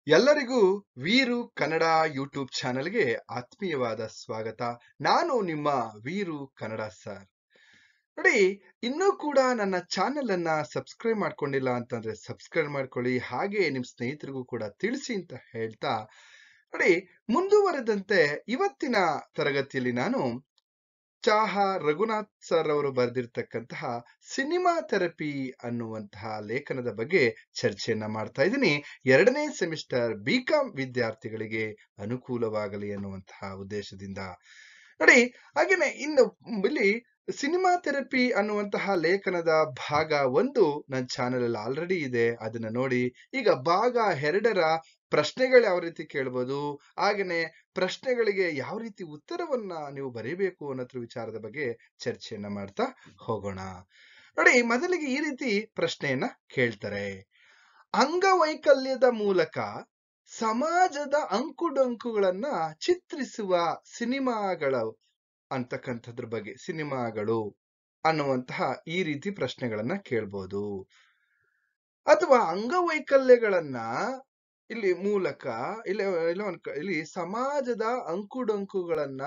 ಎಲ್ಲರಿಗೂ ವೀರು ಕನ್ನಡ ಯೂಟ್ಯೂಬ್ ಚಾನೆಲ್ಗೆ ಆತ್ಮೀಯವಾದ ಸ್ವಾಗತ. ನಾನು ನಿಮ್ಮ ವೀರು ಕನ್ನಡ ಸರ್. ನೋಡಿ, ಇನ್ನೂ ಕೂಡ ನನ್ನ ಚಾನೆಲ್ ಅನ್ನ ಸಬ್ಸ್ಕ್ರೈಬ್ ಮಾಡ್ಕೊಂಡಿಲ್ಲ ಅಂತಂದ್ರೆ ಸಬ್ಸ್ಕ್ರೈಬ್ ಮಾಡ್ಕೊಳ್ಳಿ. ಹಾಗೆ ನಿಮ್ ಸ್ನೇಹಿತರಿಗೂ ಕೂಡ ತಿಳಿಸಿ ಅಂತ ಹೇಳ್ತಾ, ನೋಡಿ, ಮುಂದುವರೆದಂತೆ ಇವತ್ತಿನ ತರಗತಿಯಲ್ಲಿ ನಾನು ಚಾಹಾ ರಘುನಾಥ್ ಸರ್ ಅವರು ಬರೆದಿರ್ತಕ್ಕಂತಹ ಸಿನಿಮಾ ಥೆರಪಿ ಅನ್ನುವಂತಹ ಲೇಖನದ ಬಗ್ಗೆ ಚರ್ಚೆಯನ್ನ ಮಾಡ್ತಾ ಇದ್ದೀನಿ. 2ನೇ ಸೆಮಿಸ್ಟರ್ ಬಿಕಾಂ ವಿದ್ಯಾರ್ಥಿಗಳಿಗೆ ಅನುಕೂಲವಾಗಲಿ ಅನ್ನುವಂತಹ ಉದ್ದೇಶದಿಂದ. ನೋಡಿ, ಹಾಗೇನೆ ಇನ್ನು ಇಲ್ಲಿ ಸಿನಿಮಾ ಥೆರಪಿ ಅನ್ನುವಂತಹ ಲೇಖನದ ಭಾಗ 1 ನನ್ನ ಚಾನೆಲ್ ಅಲ್ಲಿ ಆಲ್ರೆಡಿ ಇದೆ, ಅದನ್ನ ನೋಡಿ. ಈಗ ಭಾಗ 2ರ ಪ್ರಶ್ನೆಗಳು ಯಾವ ರೀತಿ ಕೇಳ್ಬೋದು, ಹಾಗೇನೆ ಪ್ರಶ್ನೆಗಳಿಗೆ ಯಾವ ರೀತಿ ಉತ್ತರವನ್ನ ನೀವು ಬರೀಬೇಕು ಅನ್ನೋದ್ರ ವಿಚಾರದ ಬಗ್ಗೆ ಚರ್ಚೆಯನ್ನ ಮಾಡ್ತಾ ಹೋಗೋಣ. ನೋಡಿ, ಮೊದಲಿಗೆ ಈ ರೀತಿ ಪ್ರಶ್ನೆಯನ್ನ ಕೇಳ್ತಾರೆ. ಅಂಗವೈಕಲ್ಯದ ಮೂಲಕ ಸಮಾಜದ ಅಂಕುಡೊಂಕುಗಳನ್ನ ಚಿತ್ರಿಸುವ ಸಿನಿಮಾಗಳು ಅಂತಕ್ಕಂಥದ್ರ ಬಗ್ಗೆ, ಸಿನಿಮಾಗಳು ಅನ್ನುವಂತಹ ಈ ರೀತಿ ಪ್ರಶ್ನೆಗಳನ್ನ ಕೇಳ್ಬೋದು. ಅಥವಾ ಅಂಗವೈಕಲ್ಯಗಳನ್ನ ಇಲ್ಲಿ ಮೂಲಕ ಇಲ್ಲಿ ಸಮಾಜದ ಅಂಕುಡೊಂಕುಗಳನ್ನ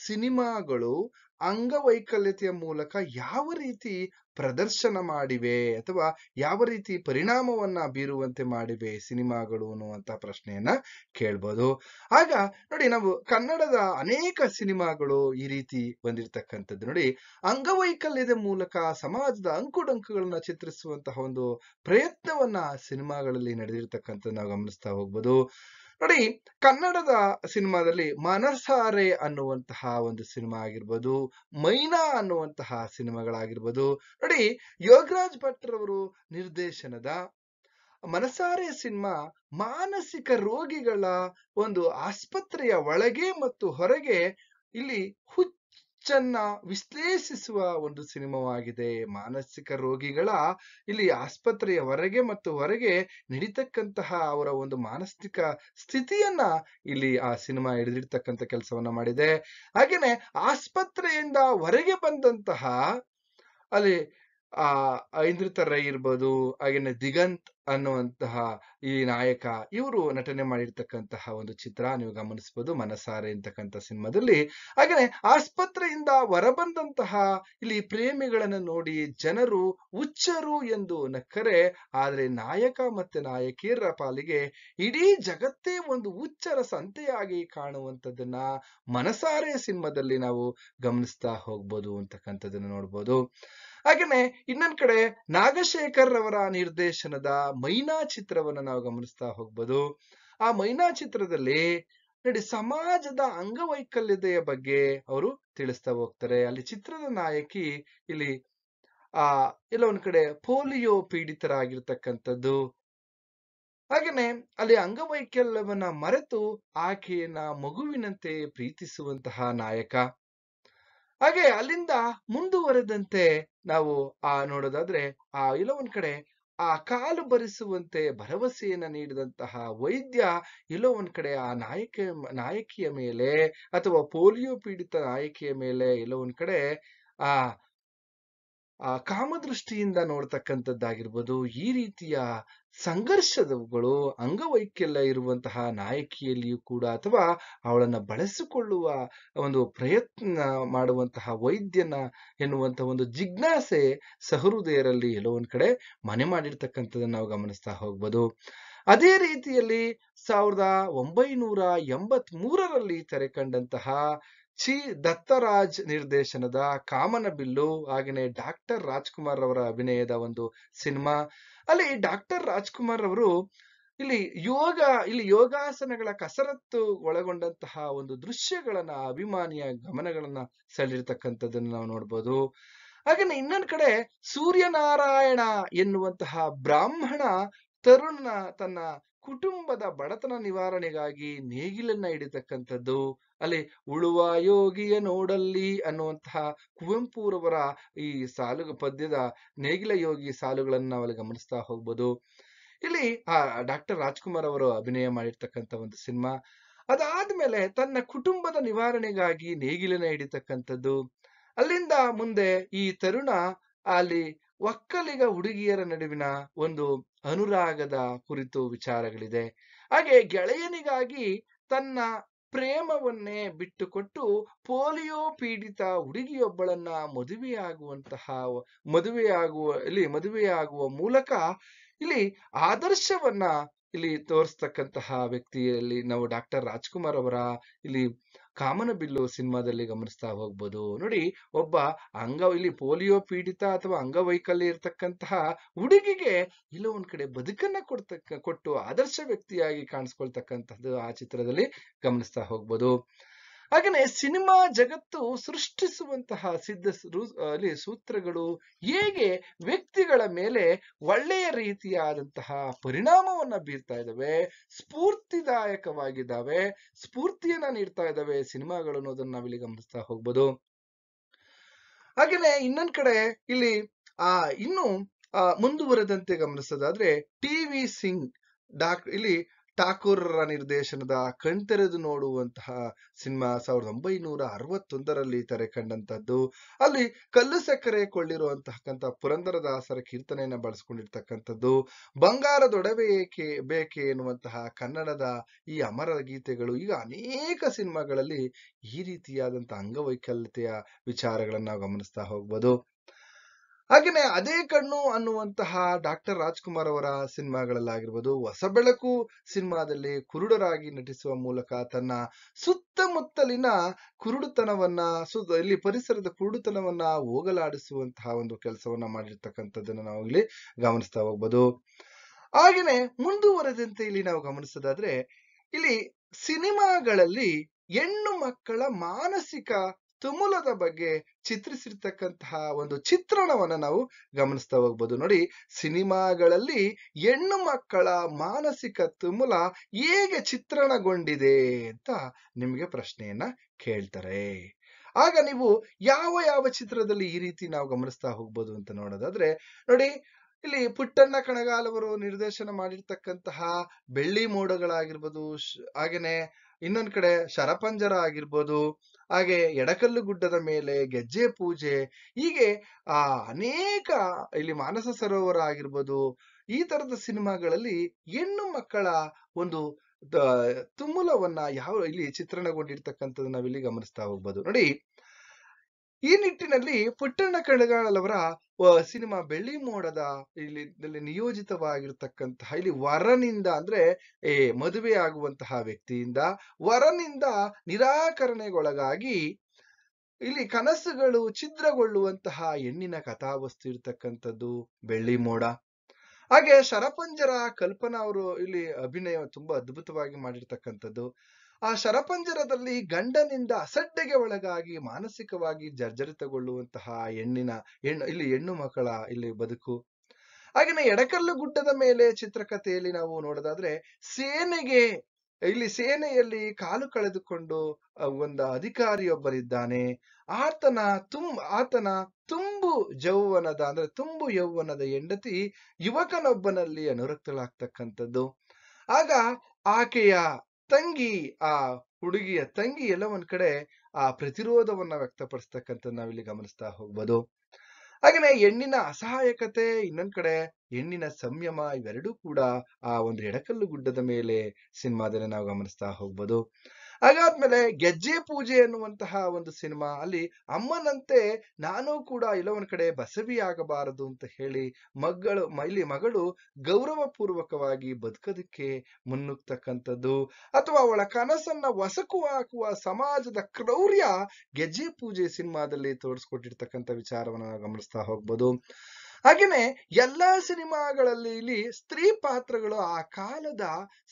ಸಿನಿಮಾಗಳು ಅಂಗವೈಕಲ್ಯತೆಯ ಮೂಲಕ ಯಾವ ರೀತಿ ಪ್ರದರ್ಶನ ಮಾಡಿವೆ ಅಥವಾ ಯಾವ ರೀತಿ ಪರಿಣಾಮವನ್ನ ಬೀರುವಂತೆ ಮಾಡಿವೆ ಸಿನಿಮಾಗಳು ಅನ್ನುವಂತ ಪ್ರಶ್ನೆಯನ್ನ ಕೇಳ್ಬೋದು. ಆಗ ನೋಡಿ, ನಾವು ಕನ್ನಡದ ಅನೇಕ ಸಿನಿಮಾಗಳು ಈ ರೀತಿ ಬಂದಿರತಕ್ಕಂಥದ್ದು. ನೋಡಿ, ಅಂಗವೈಕಲ್ಯದ ಮೂಲಕ ಸಮಾಜದ ಅಂಕುಡೊಂಕುಗಳನ್ನ ಚಿತ್ರಿಸುವಂತಹ ಒಂದು ಪ್ರಯತ್ನವನ್ನ ಸಿನಿಮಾಗಳಲ್ಲಿ ನಡೆದಿರ್ತಕ್ಕಂಥದ್ದು ನಾವು ಗಮನಿಸ್ತಾ ಹೋಗ್ಬೋದು. ನೋಡಿ, ಕನ್ನಡದ ಸಿನಿಮಾದಲ್ಲಿ ಮನಸಾರೆ ಅನ್ನುವಂತಹ ಒಂದು ಸಿನಿಮಾ ಆಗಿರ್ಬೋದು, ಮೈನಾ ಅನ್ನುವಂತಹ ಸಿನಿಮಾಗಳಾಗಿರ್ಬೋದು. ನೋಡಿ, ಯೋಗರಾಜ್ ಭಟ್ರವರು ನಿರ್ದೇಶನದ ಮನಸಾರೆ ಸಿನಿಮಾ ಮಾನಸಿಕ ರೋಗಿಗಳ ಒಂದು ಆಸ್ಪತ್ರೆಯ ಒಳಗೆ ಮತ್ತು ಹೊರಗೆ ಇಲ್ಲಿ ಹುಚ್ಚನ್ನ ವಿಶ್ಲೇಷಿಸುವ ಒಂದು ಸಿನಿಮಾವಾಗಿದೆ. ಮಾನಸಿಕ ರೋಗಿಗಳ ಇಲ್ಲಿ ಆಸ್ಪತ್ರೆಯ ಹೊರಗೆ ಮತ್ತು ಹೊರಗೆ ನಡೀತಕ್ಕಂತಹ ಅವರ ಒಂದು ಮಾನಸಿಕ ಸ್ಥಿತಿಯನ್ನ ಇಲ್ಲಿ ಆ ಸಿನಿಮಾ ಹಿಡಿದಿರ್ತಕ್ಕಂಥ ಕೆಲಸವನ್ನ ಮಾಡಿದೆ. ಹಾಗೇನೆ ಆಸ್ಪತ್ರೆಯಿಂದ ಹೊರಗೆ ಬಂದಂತಹ ಅಲ್ಲಿ ಆ ಐಂದ್ರಿತ ರೈ ಇರ್ಬೋದು, ಹಾಗೇನೆ ದಿಗಂತ್ ಅನ್ನುವಂತಹ ಈ ನಾಯಕ, ಇವರು ನಟನೆ ಮಾಡಿರ್ತಕ್ಕಂತಹ ಒಂದು ಚಿತ್ರ ನೀವು ಗಮನಿಸಬಹುದು ಮನಸಾರೆ ಅಂತಕ್ಕಂಥ ಸಿನಿಮಾದಲ್ಲಿ. ಹಾಗೇನೆ ಆಸ್ಪತ್ರೆಯಿಂದ ಹೊರಬಂದಂತಹ ಇಲ್ಲಿ ಪ್ರೇಮಿಗಳನ್ನ ನೋಡಿ ಜನರು ಹುಚ್ಚರು ಎಂದು ನಕ್ಕರೆ, ಆದ್ರೆ ನಾಯಕ ಮತ್ತೆ ನಾಯಕಿಯರ ಪಾಲಿಗೆ ಇಡೀ ಜಗತ್ತೇ ಒಂದು ಹುಚ್ಚರ ಸಂತೆಯಾಗಿ ಕಾಣುವಂಥದ್ದನ್ನ ಮನಸಾರೆ ಸಿನಿಮಾದಲ್ಲಿ ನಾವು ಗಮನಿಸ್ತಾ ಹೋಗ್ಬೋದು ಅಂತಕ್ಕಂಥದ್ದನ್ನ ನೋಡ್ಬೋದು. ಹಾಗೇನೆ ಇನ್ನೊಂದ್ ಕಡೆ ನಾಗಶೇಖರ್ ಅವರ ನಿರ್ದೇಶನದ ಮೈನಾ ಚಿತ್ರವನ್ನ ನಾವು ಗಮನಿಸ್ತಾ ಹೋಗ್ಬೋದು. ಆ ಮೈನಾ ಚಿತ್ರದಲ್ಲಿ ನೋಡಿ, ಸಮಾಜದ ಅಂಗವೈಕಲ್ಯತೆಯ ಬಗ್ಗೆ ಅವರು ತಿಳಿಸ್ತಾ ಹೋಗ್ತಾರೆ. ಅಲ್ಲಿ ಚಿತ್ರದ ನಾಯಕಿ ಇಲ್ಲಿ ಎಲ್ಲ ಒಂದ್ ಕಡೆ ಪೋಲಿಯೋ ಪೀಡಿತರಾಗಿರ್ತಕ್ಕಂಥದ್ದು. ಹಾಗೇನೆ ಅಲ್ಲಿ ಅಂಗವೈಕಲ್ಯವನ್ನ ಮರೆತು ಆಕೆಯನ್ನ ಮಗುವಿನಂತೆ ಪ್ರೀತಿಸುವಂತಹ ನಾಯಕ. ಹಾಗೆ ಅಲ್ಲಿಂದ ಮುಂದುವರೆದಂತೆ ನಾವು ನೋಡೋದಾದ್ರೆ ಎಲ್ಲೋ ಒಂದ್ ಕಡೆ ಕಾಲು ಬರಿಸುವಂತೆ ಭರವಸೆಯನ್ನ ನೀಡಿದಂತಹ ವೈದ್ಯ ಎಲ್ಲೋ ಒಂದ್ ಕಡೆ ಆ ನಾಯಕಿಯ ಮೇಲೆ ಅಥವಾ ಪೋಲಿಯೋ ಪೀಡಿತ ನಾಯಕಿಯ ಮೇಲೆ ಎಲ್ಲೋ ಒಂದ್ ಕಡೆ ಆ ಕಾಮದೃಷ್ಟಿಯಿಂದ ನೋಡ್ತಕ್ಕಂಥದ್ದಾಗಿರ್ಬೋದು. ಈ ರೀತಿಯ ಸಂಘರ್ಷದವುಗಳು ಅಂಗವೈಕಲ್ಯ ಇರುವಂತಹ ನಾಯಕಿಯಲ್ಲಿಯೂ ಕೂಡ, ಅಥವಾ ಅವಳನ್ನ ಬಳಸಿಕೊಳ್ಳುವ ಒಂದು ಪ್ರಯತ್ನ ಮಾಡುವಂತಹ ವೈದ್ಯನ ಎನ್ನುವಂತಹ ಒಂದು ಜಿಜ್ಞಾಸೆ ಸಹೃದಯರಲ್ಲಿ ಎಲ್ಲೋ ಒಂದ್ ಕಡೆ ಮನೆ ಮಾಡಿರ್ತಕ್ಕಂಥದ್ದನ್ನ ನಾವು ಗಮನಿಸ್ತಾ ಹೋಗ್ಬೋದು. ಅದೇ ರೀತಿಯಲ್ಲಿ 1983ರಲ್ಲಿ ತೆರೆ ಕಂಡಂತಹ ಚಿ ದತ್ತರಾಜ್ ನಿರ್ದೇಶನದ ಕಾಮನಬಿಲ್ಲು, ಹಾಗೇನೆ ಡಾಕ್ಟರ್ ರಾಜ್ಕುಮಾರ್ ಅವರ ಅಭಿನಯದ ಒಂದು ಸಿನಿಮಾ. ಅಲ್ಲಿ ಡಾಕ್ಟರ್ ರಾಜ್ಕುಮಾರ್ ಅವರು ಇಲ್ಲಿ ಯೋಗಾಸನಗಳ ಕಸರತ್ತು ಒಳಗೊಂಡಂತಹ ಒಂದು ದೃಶ್ಯಗಳನ್ನ, ಅಭಿಮಾನಿಯ ಗಮನಗಳನ್ನ ಸೆಳೆದಿರ್ತಕ್ಕಂಥದ್ದನ್ನ ನಾವು ನೋಡ್ಬೋದು. ಹಾಗೇನೆ ಇನ್ನೊಂದ್ ಕಡೆ ಸೂರ್ಯನಾರಾಯಣ ಎನ್ನುವಂತಹ ಬ್ರಾಹ್ಮಣ ತರುಣ ತನ್ನ ಕುಟುಂಬದ ಬಡತನ ನಿವಾರಣೆಗಾಗಿ ನೇಗಿಲನ್ನ ಹಿಡಿತಕ್ಕಂಥದ್ದು. ಅಲ್ಲಿ ಉಳುವ ಯೋಗಿಯ ನೋಡಲ್ಲಿ ಅನ್ನುವಂತಹ ಕುವೆಂಪುರವರ ಈ ಪದ್ಯದ ನೇಗಿಲ ಯೋಗಿ ಸಾಲುಗಳನ್ನ ನಾವಲ್ಲಿ ಗಮನಿಸ್ತಾ ಹೋಗ್ಬೋದು. ಇಲ್ಲಿ ಡಾಕ್ಟರ್ ರಾಜ್ಕುಮಾರ್ ಅವರು ಅಭಿನಯ ಮಾಡಿರ್ತಕ್ಕಂಥ ಒಂದು ಸಿನಿಮಾ. ಅದಾದ್ಮೇಲೆ ತನ್ನ ಕುಟುಂಬದ ನಿವಾರಣೆಗಾಗಿ ನೇಗಿಲನ್ನ ಹಿಡಿತಕ್ಕಂಥದ್ದು. ಅಲ್ಲಿಂದ ಮುಂದೆ ಈ ತರುಣ ಅಲ್ಲಿ ಒಕ್ಕಲಿಗ ಹುಡುಗಿಯರ ನಡುವಿನ ಒಂದು ಅನುರಾಗದ ಕುರಿತು ವಿಚಾರಗಳಿದೆ. ಹಾಗೆ ಗೆಳೆಯನಿಗಾಗಿ ತನ್ನ ಪ್ರೇಮವನ್ನೇ ಬಿಟ್ಟುಕೊಟ್ಟು ಪೋಲಿಯೋ ಪೀಡಿತ ಹುಡುಗಿಯೊಬ್ಬಳನ್ನ ಮದುವೆಯಾಗುವ ಮೂಲಕ ಇಲ್ಲಿ ಆದರ್ಶವನ್ನ ಇಲ್ಲಿ ತೋರಿಸ್ತಕ್ಕಂತಹ ವ್ಯಕ್ತಿಯಲ್ಲಿ ನಾವು ಡಾಕ್ಟರ್ ರಾಜ್ಕುಮಾರ್ ಅವರ ಇಲ್ಲಿ ಕಾಮನಬಿಲ್ಲು ಸಿನಿಮಾದಲ್ಲಿ ಗಮನಿಸ್ತಾ ಹೋಗ್ಬೋದು. ನೋಡಿ, ಒಬ್ಬ ಇಲ್ಲಿ ಪೋಲಿಯೋ ಪೀಡಿತ ಅಥವಾ ಅಂಗವೈಕಲ್ಯ ಇರ್ತಕ್ಕಂತಹ ಹುಡುಗಿಗೆ ಎಲ್ಲೋ ಒಂದ್ ಕಡೆ ಬದುಕನ್ನ ಕೊಟ್ಟು ಆದರ್ಶ ವ್ಯಕ್ತಿಯಾಗಿ ಕಾಣಿಸ್ಕೊಳ್ತಕ್ಕಂಥದ್ದು ಆ ಚಿತ್ರದಲ್ಲಿ ಗಮನಿಸ್ತಾ ಹೋಗ್ಬೋದು. ಹಾಗೇನೆ ಸಿನಿಮಾ ಜಗತ್ತು ಸೃಷ್ಟಿಸುವಂತಹ ಸೂತ್ರಗಳು ಹೇಗೆ ವ್ಯಕ್ತಿಗಳ ಮೇಲೆ ಒಳ್ಳೆಯ ರೀತಿಯಾದಂತಹ ಪರಿಣಾಮವನ್ನ ಬೀರ್ತಾ ಇದ್ದಾವೆ, ಸ್ಫೂರ್ತಿದಾಯಕವಾಗಿದ್ದಾವೆ, ಸ್ಫೂರ್ತಿಯನ್ನ ನೀಡ್ತಾ ಇದ್ದಾವೆ ಸಿನಿಮಾಗಳು ಅನ್ನೋದನ್ನ ನಾವಿಲ್ಲಿ ಗಮನಿಸ್ತಾ ಹೋಗ್ಬೋದು. ಹಾಗೇನೆ ಇನ್ನೊಂದ್ ಕಡೆ ಇಲ್ಲಿ ಇನ್ನು ಮುಂದುವರೆದಂತೆ ಗಮನಿಸೋದಾದ್ರೆ ಟಿ.ವಿ. ಸಿಂಗ್ ಇಲ್ಲಿ ಠಾಕೂರ್ರ ನಿರ್ದೇಶನದ ಕಣ್ತೆರೆದು ನೋಡುವಂತಹ ಸಿನಿಮಾ 1961ರಲ್ಲಿ ತೆರೆ ಕಂಡಂತದ್ದು. ಅಲ್ಲಿ ಕಲ್ಲು ಸಕ್ಕರೆ ಕೊಳ್ಳಿರುವಂತಕ್ಕಂಥ ಪುರಂದರದಾಸರ ಕೀರ್ತನೆಯನ್ನ ಬಳಸ್ಕೊಂಡಿರ್ತಕ್ಕಂಥದ್ದು, ಬಂಗಾರದೊಡವೆ ಬೇಕೆ ಎನ್ನುವಂತಹ ಕನ್ನಡದ ಈ ಅಮರ ಗೀತೆಗಳು, ಈಗ ಅನೇಕ ಸಿನಿಮಾಗಳಲ್ಲಿ ಈ ರೀತಿಯಾದಂತಹ ಅಂಗವೈಕಲ್ಯತೆಯ ವಿಚಾರಗಳನ್ನ ನಾವು ಗಮನಿಸ್ತಾ ಹೋಗ್ಬೋದು. ಹಾಗೇನೆ ಅದೇ ಕಣ್ಣು ಅನ್ನುವಂತಹ ಡಾಕ್ಟರ್ ರಾಜ್ಕುಮಾರ್ ಅವರ ಸಿನಿಮಾಗಳಲ್ಲಾಗಿರ್ಬೋದು, ಹೊಸ ಬೆಳಕು ಸಿನಿಮಾದಲ್ಲಿ ಕುರುಡರಾಗಿ ನಟಿಸುವ ಮೂಲಕ ತನ್ನ ಸುತ್ತಮುತ್ತಲಿನ ಕುರುಡುತನವನ್ನ ಇಲ್ಲಿ ಪರಿಸರದ ಕುರುಡುತನವನ್ನ ಹೋಗಲಾಡಿಸುವಂತಹ ಒಂದು ಕೆಲಸವನ್ನ ಮಾಡಿರ್ತಕ್ಕಂಥದ್ದನ್ನ ನಾವು ಇಲ್ಲಿ ಗಮನಿಸ್ತಾ ಹೋಗ್ಬೋದು. ಹಾಗೇನೆ ಮುಂದುವರೆದಂತೆ ಇಲ್ಲಿ ನಾವು ಗಮನಿಸೋದಾದ್ರೆ ಇಲ್ಲಿ ಸಿನಿಮಾಗಳಲ್ಲಿ ಹೆಣ್ಣು ಮಕ್ಕಳ ಮಾನಸಿಕ ತುಮುಲದ ಬಗ್ಗೆ ಚಿತ್ರಿಸಿರ್ತಕ್ಕಂತಹ ಒಂದು ಚಿತ್ರಣವನ್ನ ನಾವು ಗಮನಿಸ್ತಾ ಹೋಗ್ಬೋದು. ನೋಡಿ, ಸಿನಿಮಾಗಳಲ್ಲಿ ಹೆಣ್ಣು ಮಕ್ಕಳ ಮಾನಸಿಕ ತುಮುಲ ಹೇಗೆ ಚಿತ್ರಣಗೊಂಡಿದೆ ಅಂತ ನಿಮಗೆ ಪ್ರಶ್ನೆಯನ್ನ ಕೇಳ್ತಾರೆ. ಆಗ ನೀವು ಯಾವ ಚಿತ್ರದಲ್ಲಿ ಈ ರೀತಿ ನಾವು ಗಮನಿಸ್ತಾ ಹೋಗ್ಬೋದು ಅಂತ ನೋಡೋದಾದ್ರೆ, ನೋಡಿ ಇಲ್ಲಿ ಪುಟ್ಟಣ್ಣ ಕಣಗಾಲ್ ಅವರು ನಿರ್ದೇಶನ ಮಾಡಿರ್ತಕ್ಕಂತಹ ಬೆಳ್ಳಿ ಮೋಡಗಳಾಗಿರ್ಬೋದು, ಹಾಗೇನೆ ಇನ್ನೊಂದ್ ಕಡೆ ಶರಪಂಜರ ಆಗಿರ್ಬೋದು, ಹಾಗೆ ಎಡಕಲ್ಲು ಗುಡ್ಡದ ಮೇಲೆ, ಗೆಜ್ಜೆ ಪೂಜೆ, ಹೀಗೆ ಅನೇಕ ಇಲ್ಲಿ ಮಾನಸ ಸರೋವರ ಆಗಿರ್ಬೋದು, ಈ ತರದ ಸಿನಿಮಾಗಳಲ್ಲಿ ಹೆಣ್ಣು ಮಕ್ಕಳ ಒಂದು ತುಮುಲವನ್ನ ಇಲ್ಲಿ ಚಿತ್ರಣಗೊಂಡಿರ್ತಕ್ಕಂಥದ್ದು ನಾವಿಲ್ಲಿ ಗಮನಿಸ್ತಾ ಹೋಗ್ಬೋದು. ನೋಡಿ, ಈ ನಿಟ್ಟಿನಲ್ಲಿ ಪುಟ್ಟಣ್ಣ ಕಣಗಾಲ್ ಅವರ ಸಿನಿಮಾ ಬೆಳ್ಳಿ ಮೋಡದ ಇಲ್ಲಿ ನಿಯೋಜಿತವಾಗಿರ್ತಕ್ಕಂತಹ ಇಲ್ಲಿ ವರನಿಂದ ಅಂದ್ರೆ ಮದುವೆ ಆಗುವಂತಹ ವ್ಯಕ್ತಿಯಿಂದ ವರನಿಂದ ನಿರಾಕರಣೆಗೊಳಗಾಗಿ ಇಲ್ಲಿ ಕನಸುಗಳು ಛಿದ್ರಗೊಳ್ಳುವಂತಹ ಹೆಣ್ಣಿನ ಕಥಾವಸ್ತು ಇರ್ತಕ್ಕಂಥದ್ದು ಬೆಳ್ಳಿ ಮೋಡ. ಹಾಗೆ ಶರಪಂಜರ ಕಲ್ಪನಾ ಅವರು ಇಲ್ಲಿ ಅಭಿನಯ ತುಂಬಾ ಅದ್ಭುತವಾಗಿ ಮಾಡಿರ್ತಕ್ಕಂಥದ್ದು. ಆ ಶರಪಂಜರದಲ್ಲಿ ಗಂಡನಿಂದ ಅಸಡ್ಡೆಗೆ ಒಳಗಾಗಿ ಮಾನಸಿಕವಾಗಿ ಜರ್ಜರಿತಗೊಳ್ಳುವಂತಹ ಹೆಣ್ಣು ಮಕ್ಕಳ ಇಲ್ಲಿ ಬದುಕು. ಹಾಗೇನೆ ಎಡಕಲ್ಲು ಗುಡ್ಡದ ಮೇಲೆ ಚಿತ್ರಕಥೆಯಲ್ಲಿ ನಾವು ನೋಡೋದಾದ್ರೆ ಸೇನೆಯಲ್ಲಿ ಕಾಲು ಕಳೆದುಕೊಂಡು ಒಂದು ಅಧಿಕಾರಿಯೊಬ್ಬರಿದ್ದಾನೆ. ಆತನ ತುಂಬು ಯೌವನದ ಹೆಂಡತಿ ಯುವಕನೊಬ್ಬನಲ್ಲಿ ಅನುರಕ್ತಳಾಗ್ತಕ್ಕಂಥದ್ದು. ಆಗ ಆಕೆಯ ತಂಗಿ, ಹುಡುಗಿಯ ತಂಗಿ ಎಲ್ಲ ಒಂದ್ ಕಡೆ ಪ್ರತಿರೋಧವನ್ನ ವ್ಯಕ್ತಪಡಿಸ್ತಕ್ಕಂಥದ್ದು ನಾವಿಲ್ಲಿ ಗಮನಿಸ್ತಾ ಹೋಗ್ಬೋದು. ಹಾಗೇನೆ ಹೆಣ್ಣಿನ ಅಸಹಾಯಕತೆ, ಇನ್ನೊಂದ್ ಕಡೆ ಹೆಣ್ಣಿನ ಸಂಯಮ, ಇವೆರಡೂ ಕೂಡ ಒಂದು ಎಡಕಲ್ಲು ಗುಡ್ಡದ ಮೇಲೆ ಸಿನಿಮಾದಲ್ಲಿ ನಾವು ಗಮನಿಸ್ತಾ ಹೋಗ್ಬೋದು. ಹಾಗಾದ್ಮೇಲೆ ಗೆಜ್ಜೆ ಪೂಜೆ ಅನ್ನುವಂತಹ ಒಂದು ಸಿನಿಮಾ, ಅಲ್ಲಿ ಅಮ್ಮನಂತೆ ನಾನು ಕೂಡ ಎಲ್ಲೋ ಒಂದ್ ಕಡೆ ಬಸವಿಯಾಗಬಾರದು ಅಂತ ಹೇಳಿ ಮಗಳು ಗೌರವ ಪೂರ್ವಕವಾಗಿ ಬದುಕೋದಕ್ಕೆ ಮುನ್ನುಗ್ತಕ್ಕಂಥದ್ದು, ಅಥವಾ ಅವಳ ಕನಸನ್ನ ಹೊಸಕು ಹಾಕುವ ಸಮಾಜದ ಕ್ರೌರ್ಯ ಗೆಜ್ಜೆ ಪೂಜೆ ಸಿನಿಮಾದಲ್ಲಿ ತೋರಿಸ್ಕೊಟ್ಟಿರ್ತಕ್ಕಂಥ ವಿಚಾರವನ್ನ ನಾವು ಗಮನಿಸ್ತಾ ಹೋಗ್ಬೋದು. ಹಾಗೇನೆ ಎಲ್ಲಾ ಸಿನಿಮಾಗಳಲ್ಲಿ ಇಲ್ಲಿ ಸ್ತ್ರೀ ಪಾತ್ರಗಳು ಆ ಕಾಲದ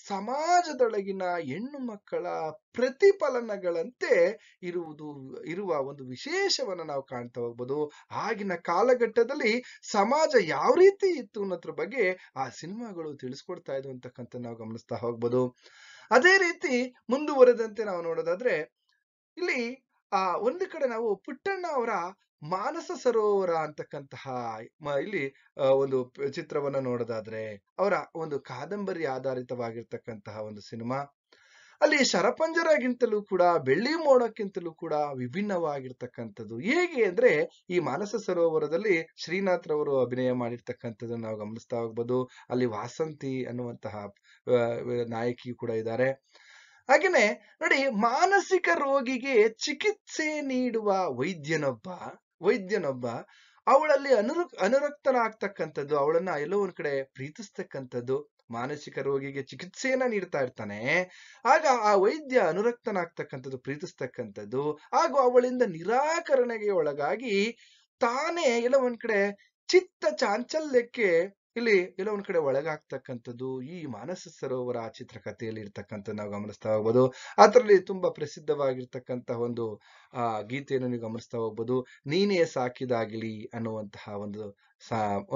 ಸಮಾಜದೊಳಗಿನ ಹೆಣ್ಣು ಮಕ್ಕಳ ಪ್ರತಿಫಲನಗಳಂತೆ ಇರುವ ಒಂದು ವಿಶೇಷವನ್ನ ನಾವು ಕಾಣ್ತಾ ಹೋಗ್ಬೋದು. ಆಗಿನ ಕಾಲಘಟ್ಟದಲ್ಲಿ ಸಮಾಜ ಯಾವ ರೀತಿ ಇತ್ತು ಅನ್ನೋದ್ರ ಬಗ್ಗೆ ಆ ಸಿನಿಮಾಗಳು ತಿಳಿಸ್ಕೊಡ್ತಾ ಇದ್ವು ಅಂತಕ್ಕಂಥ ನಾವು ಗಮನಿಸ್ತಾ ಹೋಗ್ಬೋದು. ಅದೇ ರೀತಿ ಮುಂದುವರೆದಂತೆ ನಾವು ನೋಡೋದಾದ್ರೆ ಇಲ್ಲಿ ಒಂದು ಕಡೆ ನಾವು ಪುಟ್ಟಣ್ಣ ಅವರ ಮಾನಸ ಸರೋವರ ಅಂತಕ್ಕಂತಹ ಇಲ್ಲಿ ಒಂದು ಚಿತ್ರವನ್ನ ನೋಡೋದಾದ್ರೆ, ಅವರ ಒಂದು ಕಾದಂಬರಿ ಆಧಾರಿತವಾಗಿರ್ತಕ್ಕಂತಹ ಒಂದು ಸಿನಿಮಾ. ಅಲ್ಲಿ ಶರಪಂಜರಗಿಂತಲೂ ಕೂಡ ಬೆಳ್ಳಿ ಮೋಡಕ್ಕಿಂತಲೂ ಕೂಡ ವಿಭಿನ್ನವಾಗಿರ್ತಕ್ಕಂಥದ್ದು. ಹೇಗೆ ಅಂದ್ರೆ ಈ ಮಾನಸ ಸರೋವರದಲ್ಲಿ ಶ್ರೀನಾಥ್ ರವರು ಅಭಿನಯ ಮಾಡಿರ್ತಕ್ಕಂಥದ್ದನ್ನ ನಾವು ಗಮನಿಸ್ತಾ ಹೋಗ್ಬೋದು. ಅಲ್ಲಿ ವಾಸಂತಿ ಅನ್ನುವಂತಹ ನಾಯಕಿ ಕೂಡ ಇದ್ದಾರೆ. ಹಾಗೇನೆ ನೋಡಿ, ಮಾನಸಿಕ ರೋಗಿಗೆ ಚಿಕಿತ್ಸೆ ನೀಡುವ ವೈದ್ಯನೊಬ್ಬ ಅವಳಲ್ಲಿ ಅನುರಕ್ತನಾಗ್ತಕ್ಕಂಥದ್ದು, ಅವಳನ್ನ ಎಲ್ಲೋ ಒಂದ್ ಕಡೆ ಪ್ರೀತಿಸ್ತಕ್ಕಂಥದ್ದು. ಮಾನಸಿಕ ರೋಗಿಗೆ ಚಿಕಿತ್ಸೆಯನ್ನ ನೀಡ್ತಾ ಇರ್ತಾನೆ. ಆಗ ಆ ವೈದ್ಯ ಅನುರಕ್ತನಾಗ್ತಕ್ಕಂಥದ್ದು, ಪ್ರೀತಿಸ್ತಕ್ಕಂಥದ್ದು, ಹಾಗೂ ಅವಳಿಂದ ನಿರಾಕರಣೆಗೆ ಒಳಗಾಗಿ ತಾನೇ ಎಲ್ಲೋ ಒಂದ್ ಕಡೆ ಚಿತ್ತ ಚಾಂಚಲ್ಯಕ್ಕೆ ಇಲ್ಲಿ ಎಲ್ಲೋ ಒಂದ್ ಕಡೆ ಒಳಗಾಗ್ತಕ್ಕಂಥದ್ದು ಈ ಮಾನಸ ಸರೋವರ ಚಿತ್ರಕಥೆಯಲ್ಲಿ ಇರ್ತಕ್ಕಂಥ ನಾವು ಗಮನಿಸ್ತಾ ಹೋಗ್ಬೋದು. ಅದರಲ್ಲಿ ತುಂಬಾ ಪ್ರಸಿದ್ಧವಾಗಿರ್ತಕ್ಕಂಥ ಒಂದು ಗೀತೆಯನ್ನು ನೀವು ಗಮನಿಸ್ತಾ ಹೋಗ್ಬೋದು. ನೀನೇ ಸಾಕಿದಾಗಿಲಿ ಅನ್ನುವಂತಹ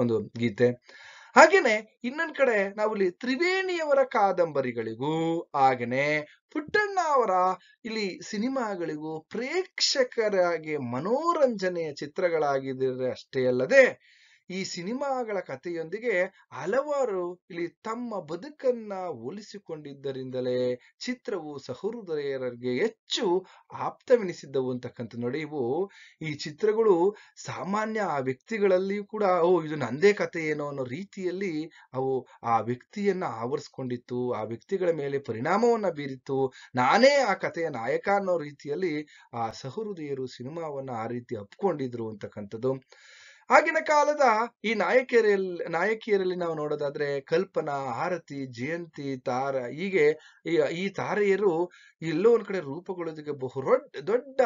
ಒಂದು ಗೀತೆ. ಹಾಗೇನೆ ಇನ್ನೊಂದ್ ಕಡೆ ನಾವಿಲ್ಲಿ ತ್ರಿವೇಣಿಯವರ ಕಾದಂಬರಿಗಳಿಗೂ ಹಾಗೇನೆ ಪುಟ್ಟಣ್ಣ ಅವರ ಇಲ್ಲಿ ಸಿನಿಮಾಗಳಿಗೂ ಪ್ರೇಕ್ಷಕರಾಗಿ ಮನೋರಂಜನೆಯ ಚಿತ್ರಗಳಾಗಿದ್ದರೆ ಅಷ್ಟೇ ಅಲ್ಲದೆ ಈ ಸಿನಿಮಾಗಳ ಕಥೆಯೊಂದಿಗೆ ಹಲವಾರು ಇಲ್ಲಿ ತಮ್ಮ ಬದುಕನ್ನ ಹೋಲಿಸಿಕೊಂಡಿದ್ದರಿಂದಲೇ ಚಿತ್ರವು ಸಹೃದಯರಿಗೆ ಹೆಚ್ಚು ಆಪ್ತವೆನಿಸಿದ್ದವು ಅಂತಕ್ಕಂಥ. ನೋಡಿ, ಈ ಚಿತ್ರಗಳು ಸಾಮಾನ್ಯ ಆ ವ್ಯಕ್ತಿಗಳಲ್ಲಿಯೂ ಕೂಡ ಇದು ನಂದೇ ಕಥೆ ಏನೋ ಅನ್ನೋ ರೀತಿಯಲ್ಲಿ ಅವು ಆ ವ್ಯಕ್ತಿಯನ್ನ ಆವರಿಸ್ಕೊಂಡಿತ್ತು, ಆ ವ್ಯಕ್ತಿಗಳ ಮೇಲೆ ಪರಿಣಾಮವನ್ನ ಬೀರಿತ್ತು. ನಾನೇ ಆ ಕಥೆಯ ನಾಯಕ ಅನ್ನೋ ರೀತಿಯಲ್ಲಿ ಆ ಸಹೃದಯರು ಸಿನಿಮಾವನ್ನ ಆ ರೀತಿ ಅಪ್ಕೊಂಡಿದ್ರು ಅಂತಕ್ಕಂಥದ್ದು. ಆಗಿನ ಕಾಲದ ಈ ನಾಯಕಿಯರಲ್ಲಿ ನಾವು ನೋಡೋದಾದ್ರೆ ಕಲ್ಪನಾ, ಆರತಿ, ಜಯಂತಿ, ತಾರ, ಹೀಗೆ ಈ ತಾರೆಯರು ಎಲ್ಲೋ ಒಂದ್ ಕಡೆ ರೂಪುಗೊಳ್ಳೋದಕ್ಕೆ ದೊಡ್ಡ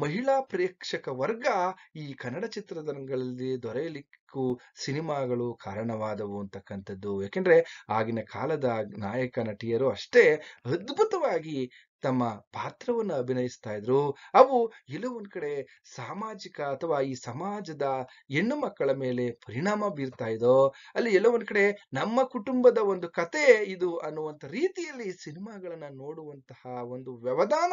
ಮಹಿಳಾ ಪ್ರೇಕ್ಷಕ ವರ್ಗ ಈ ಕನ್ನಡ ಚಿತ್ರರಂಗಗಳಲ್ಲಿ ದೊರೆಯಲಿಕ್ಕೂ ಸಿನಿಮಾಗಳು ಕಾರಣವಾದವು ಅಂತಕ್ಕಂಥದ್ದು. ಯಾಕೆಂದ್ರೆ ಆಗಿನ ಕಾಲದ ನಾಯಕ ನಟಿಯರು ಅಷ್ಟೇ ಅದ್ಭುತವಾಗಿ ತಮ್ಮ ಪಾತ್ರವನ್ನು ಅಭಿನಯಿಸ್ತಾ ಇದ್ರು. ಅವು ಎಲ್ಲೋ ಒಂದ್ ಕಡೆ ಸಾಮಾಜಿಕ ಅಥವಾ ಈ ಸಮಾಜದ ಹೆಣ್ಣು ಮಕ್ಕಳ ಮೇಲೆ ಪರಿಣಾಮ ಬೀರ್ತಾ ಇದೋ, ಅಲ್ಲಿ ಎಲ್ಲೋ ಒಂದ್ ಕಡೆ ನಮ್ಮ ಕುಟುಂಬದ ಒಂದು ಕತೆ ಇದು ಅನ್ನುವಂತ ರೀತಿಯಲ್ಲಿ ಸಿನಿಮಾಗಳನ್ನ ನೋಡುವಂತಹ ಒಂದು ವ್ಯವಧಾನ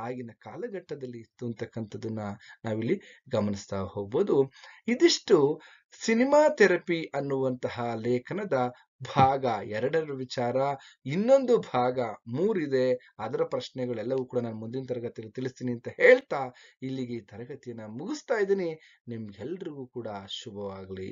ಆಗಿನ ಕಾಲಘಟ್ಟದಲ್ಲಿ ಇತ್ತು ಅಂತಕ್ಕಂಥದ್ದನ್ನ ನಾವಿಲ್ಲಿ ಗಮನಿಸ್ತಾ ಹೋಗ್ಬೋದು. ಇದಿಷ್ಟು ಸಿನಿಮಾ ಥೆರಪಿ ಅನ್ನುವಂತಹ ಲೇಖನದ ಭಾಗ 2 ವಿಚಾರ. ಇನ್ನೊಂದು ಭಾಗ 3 ಇದೆ. ಅದರ ಪ್ರಶ್ನೆಗಳೆಲ್ಲವೂ ಕೂಡ ನಾನು ಮುಂದಿನ ತರಗತಿಯಲ್ಲಿ ತಿಳಿಸ್ತೀನಿ ಅಂತ ಹೇಳ್ತಾ ಇಲ್ಲಿಗೆ ಈ ತರಗತಿಯನ್ನ ಮುಗಿಸ್ತಾ ಇದ್ದೀನಿ. ನಿಮ್ಗೆಲ್ರಿಗೂ ಕೂಡ ಶುಭವಾಗಲಿ.